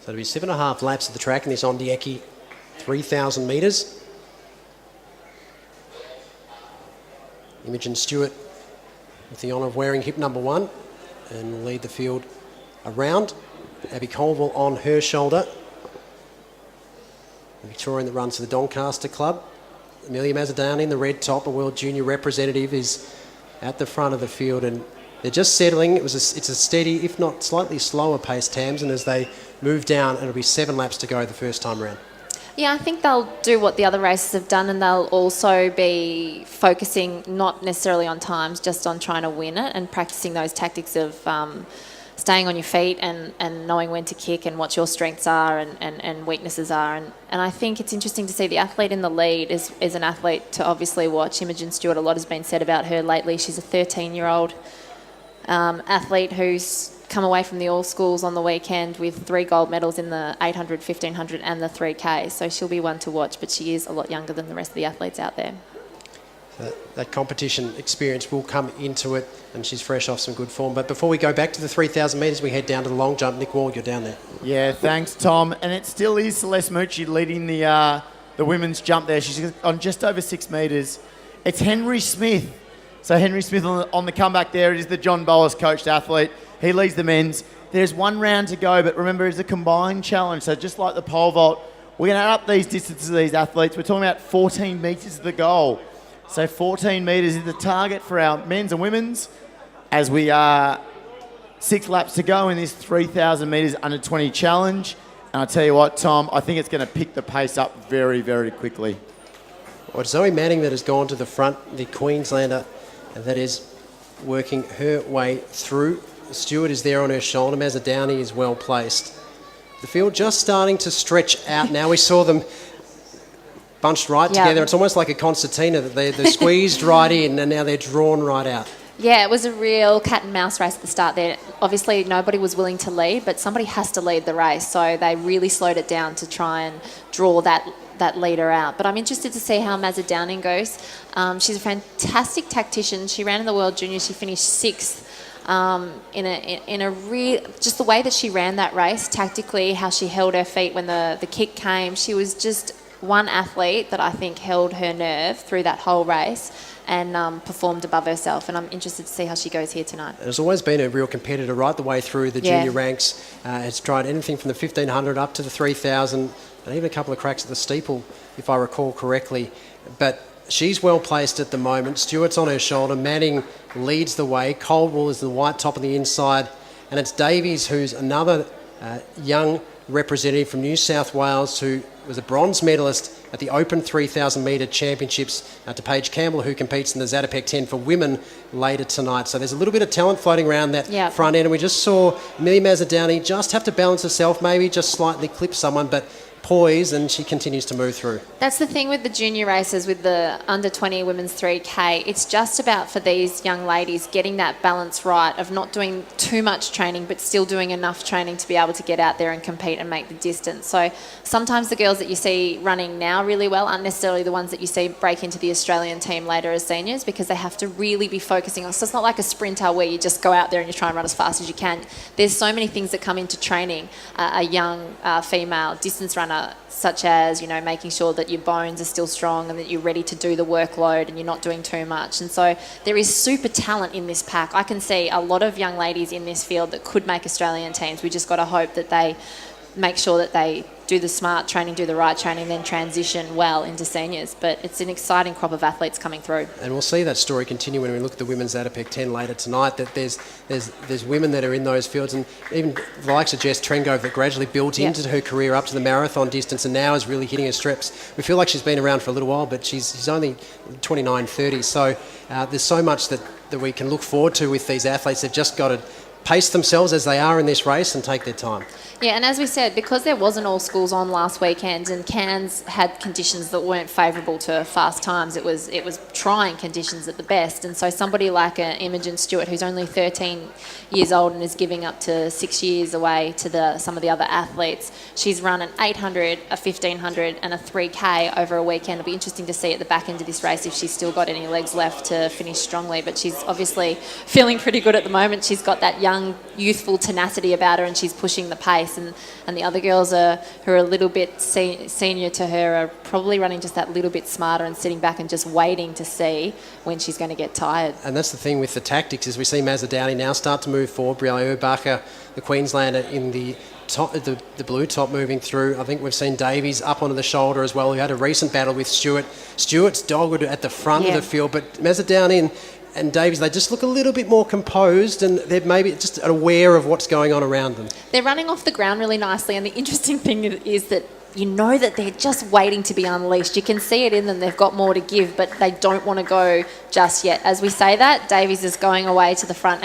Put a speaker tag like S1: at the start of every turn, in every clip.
S1: So it'll be 7.5 laps of the track in this Ondieki 3,000 metres. Imogen Stewart with the honour of wearing hip number 1 and will lead the field around. Abby Colville on her shoulder. The Victorian that runs for the Doncaster Club. Amelia Mazzadani in the red top, a World Junior representative, is at the front of the field, and they're just settling. It's a steady, if not slightly slower pace, Tamsin, as they move down. It'll be 7 laps to go the first time round.
S2: Yeah, I think they'll do what the other races have done, and they'll also be focusing not necessarily on times, just on trying to win it and practicing those tactics of staying on your feet and knowing when to kick and what your strengths are and weaknesses are. And I think it's interesting to see the athlete in the lead is an athlete to obviously watch. Imogen Stewart, a lot has been said about her lately. She's a 13-year-old athlete who's come away from the All Schools on the weekend with 3 gold medals in the 800, 1500 and the 3K. So she'll be one to watch, but she is a lot younger than the rest of the athletes out there.
S1: That competition experience will come into it, and she's fresh off some good form. But before we go back to the 3,000 metres, we head down to the long jump. Nick Wall, you're down there.
S3: Yeah, thanks, Tom. And it still is Celeste Mucci leading the women's jump there. She's on just over 6 metres. It's Henry Smith. So Henry Smith on the comeback there. It is the John Bowles coached athlete. He leads the men's. There's 1 round to go, but remember, it's a combined challenge. So just like the pole vault, we're going to add up these distances of these athletes. We're talking about 14 metres to the goal. So 14 metres is the target for our men's and women's as we are 6 laps to go in this 3,000 metres under 20 challenge. And I'll tell you what, Tom, I think it's going to pick the pace up very, very quickly.
S1: Well, it's Zoe Manning that has gone to the front, the Queenslander, and that is working her way through. Stewart is there on her shoulder. Mazzadani is well placed. The field just starting to stretch out now. We saw them bunched right together. It's almost like a concertina that they're squeezed right in and now they're drawn right out.
S2: Yeah, it was a real cat and mouse race at the start there. Obviously, nobody was willing to lead, but somebody has to lead the race. So they really slowed it down to try and draw that leader out. But I'm interested to see how Mazzadani goes. She's a fantastic tactician. She ran in the World Juniors. She finished 6th. Just the way that she ran that race tactically, how she held her feet when the kick came. She was just one athlete that I think held her nerve through that whole race and performed above herself. And I'm interested to see how she goes here tonight.
S1: There's always been a real competitor right the way through the junior ranks. Has tried anything from the 1,500 up to the 3,000 and even a couple of cracks at the steeple, if I recall correctly. But she's well placed at the moment. Stewart's on her shoulder. Manning leads the way. Coldwell is the white top on the inside. And it's Davies, who's another young representative from New South Wales who was a bronze medalist at the Open 3,000 metre championships, to Paige Campbell, who competes in the Zatopek 10 for women later tonight. So there's a little bit of talent floating around that front end. And we just saw Amelia Mazzadani just have to balance herself, maybe just slightly clip someone, but poise, and she continues to move through.
S2: That's the thing with the junior races, with the under 20 women's 3K. It's just about, for these young ladies, getting that balance right of not doing too much training but still doing enough training to be able to get out there and compete and make the distance. So sometimes the girls that you see running now really well aren't necessarily the ones that you see break into the Australian team later as seniors, because they have to really be focusing on. So it's not like a sprinter where you just go out there and you try and run as fast as you can. There's so many things that come into training a young female distance runner, such as, making sure that your bones are still strong and that you're ready to do the workload and you're not doing too much. And so there is super talent in this pack. I can see a lot of young ladies in this field that could make Australian teams. We just got to hope that they make sure that they do the smart training, do the right training, then transition well into seniors. But it's an exciting crop of athletes coming through.
S1: And we'll see that story continue when we look at the women's Zatopek 10 later tonight, that there's women that are in those fields, and even the likes of Jess Trengove that gradually built into her career up to the marathon distance and now is really hitting her strips. We feel like she's been around for a little while, but she's only 29, 30. So there's so much that we can look forward to with these athletes. They've just got to pace themselves as they are in this race and take their time.
S2: Yeah, and as we said, because there wasn't All Schools on last weekend and Cairns had conditions that weren't favourable to fast times, it was trying conditions at the best. And so somebody like Imogen Stewart, who's only 13 years old and is giving up to 6 years away to some of the other athletes, she's run an 800, a 1500 and a 3K over a weekend. It'll be interesting to see at the back end of this race if she's still got any legs left to finish strongly. But she's obviously feeling pretty good at the moment. She's got that young young, youthful tenacity about her, and she's pushing the pace. And the other girls who are a little bit senior to her are probably running just that little bit smarter and sitting back and just waiting to see when she's going to get tired.
S1: And that's the thing with the tactics is we see Mazza Downey now start to move forward. Brielle Urbacher, the Queenslander, in the top, the blue top moving through. I think we've seen Davies up onto the shoulder as well, who had a recent battle with Stewart. Stewart's dogged at the front of the field, but Mazza Downey and Davies, they just look a little bit more composed, and they're maybe just aware of what's going on around them.
S2: They're running off the ground really nicely, and the interesting thing is that you know that they're just waiting to be unleashed. You can see it in them. They've got more to give, but they don't want to go just yet. As we say that, Davies is going away to the front,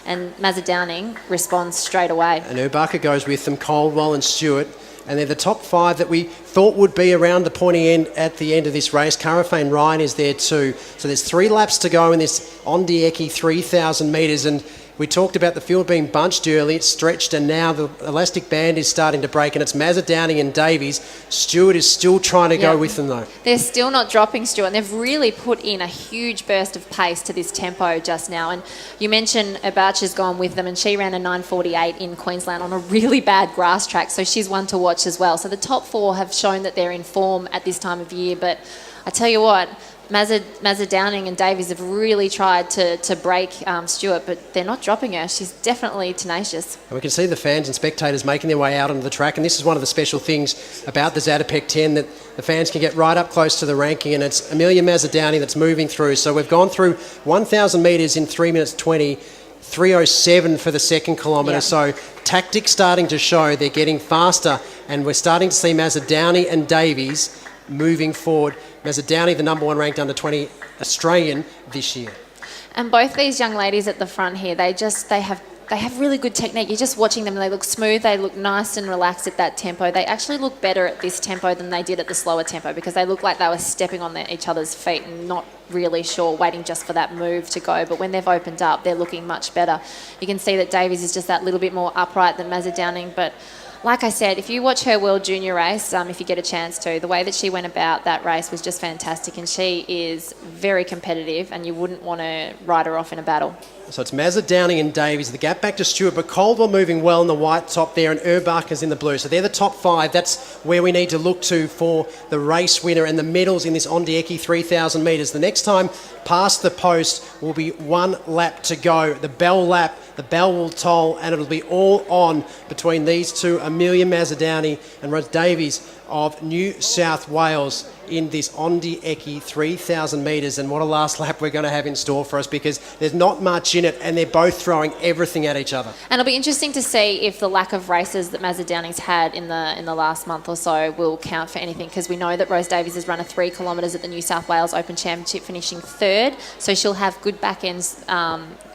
S2: and Mazza Downing responds straight away.
S1: And Urbacher goes with them, Caldwell and Stewart. And they're the top 5 that we thought would be around the pointy end at the end of this race. Carafane Ryan is there too. So there's 3 laps to go in this Ondieki 3,000 metres. And we talked about the field being bunched early. It's stretched, and now the elastic band is starting to break, and it's Mazza Downing and Davies. Stewart is still trying to go with them, though.
S2: They're still not dropping, Stewart, and they've really put in a huge burst of pace to this tempo just now. And you mentioned Abacha's gone with them, and she ran a 9:48 in Queensland on a really bad grass track, so she's one to watch as well. So the top 4 have shown that they're in form at this time of year, but I tell you what, Mazza Downing and Davies have really tried to break Stewart, but they're not dropping her. She's definitely tenacious.
S1: And we can see the fans and spectators making their way out onto the track, and this is one of the special things about the Zatopek 10, that the fans can get right up close to the ranking, and it's Amelia Mazza Downing that's moving through. So we've gone through 1,000 metres in 3 minutes 20, 3:07 for the second kilometre. So tactics starting to show they're getting faster, and we're starting to see Mazza Downing and Davies moving forward. Mazza Downing, the number 1 ranked under 20 Australian this year.
S2: And both these young ladies at the front here, they have really good technique. You're just watching them, they look smooth, they look nice and relaxed at that tempo. They actually look better at this tempo than they did at the slower tempo, because they look like they were stepping on each other's feet and not really sure, waiting just for that move to go. But when they've opened up, they're looking much better. You can see that Davies is just that little bit more upright than Mazza Downing, but like I said, if you watch her World Junior race, if you get a chance to, the way that she went about that race was just fantastic, and she is very competitive, and you wouldn't want to write her off in a battle.
S1: So it's Mazza Downing and Davies. The gap back to Stewart, but Caldwell moving well in the white top there, and Urbacher's in the blue. So they're the top 5. That's where we need to look to for the race winner and the medals in this Ondieki 3,000 metres. The next time past the post will be 1 lap to go. The bell lap, the bell will toll, and it'll be all on between these two, Amelia Mazza Downing and Rose Davies of New South Wales, in this Ondieki 3,000 metres. And what a last lap we're going to have in store for us, because there's not much in it, and they're both throwing everything at each other.
S2: And it'll be interesting to see if the lack of races that Mazza Downing's had in the last month or so will count for anything, because we know that Rose Davies has run a 3 kilometres at the New South Wales Open Championship, finishing 3rd, so she'll have good back ends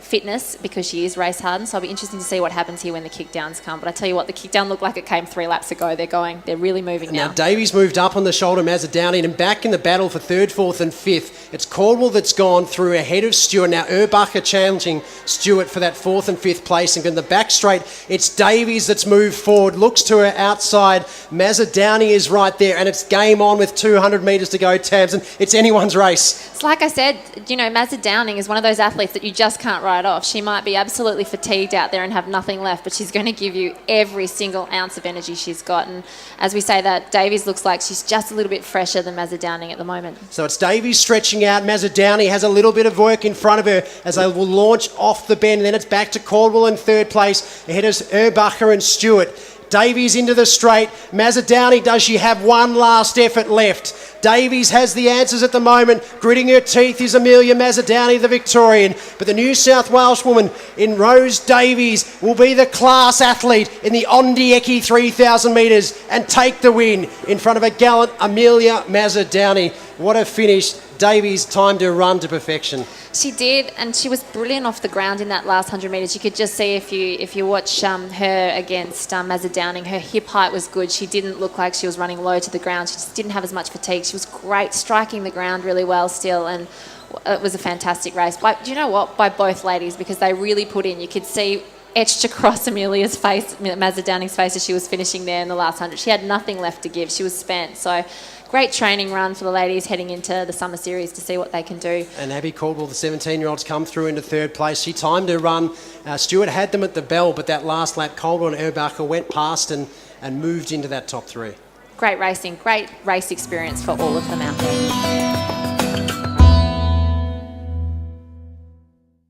S2: fitness because she is race hardened. So it'll be interesting to see what happens here when the kickdowns come. But I tell you what, the kickdown looked like it came 3 laps ago. They're really moving now.
S1: Now Davies moved up on the shoulder, Mazza Downing, and back in the battle for 3rd, 4th and 5th. It's Caldwell that's gone through ahead of Stewart. Now Urbacher challenging Stewart for that 4th and 5th placing. In the back straight, it's Davies that's moved forward, looks to her outside. Mazza Downing is right there, and it's game on with 200 metres to go, Tabs, and it's anyone's race.
S2: It's like I said, Mazza Downing is one of those athletes that you just can't write off. She might be absolutely fatigued out there and have nothing left, but she's going to give you every single ounce of energy she's got. And as we say that, Davies looks like she's just a little bit fresher than Mazza Downing at the moment.
S1: So it's Davies stretching out. Mazza Downing has a little bit of work in front of her as they will launch off the bend. And then it's back to Caldwell in 3rd place, ahead of Urbacher and Stewart. Davies into the straight. Mazza Downing, does she have one last effort left? Davies has the answers at the moment. Gritting her teeth is Amelia Mazza Downing, the Victorian. But the New South Wales woman in Rose Davies will be the class athlete in the Ondieki 3,000 metres and take the win in front of a gallant Amelia Mazza Downing. What a finish. Davies timed her run to perfection.
S2: She did, and she was brilliant off the ground in that last 100 metres. You could just see if you watch her against Mazza Downing, her hip height was good. She didn't look like she was running low to the ground. She just didn't have as much fatigue. She was great, striking the ground really well still, and it was a fantastic race. Do you know what? By both ladies, because they really put in. You could see etched across Amelia's face, Mazza Downing's face, as she was finishing there in the last 100. She had nothing left to give. She was spent. So great training run for the ladies heading into the summer series to see what they can do.
S1: And Abby Caldwell, the 17-year-olds, come through into third place. She timed her run. Stewart had them at the bell, but that last lap, Caldwell and Erbacher went past and moved into that top three.
S2: Great racing, great race experience for all of them out there.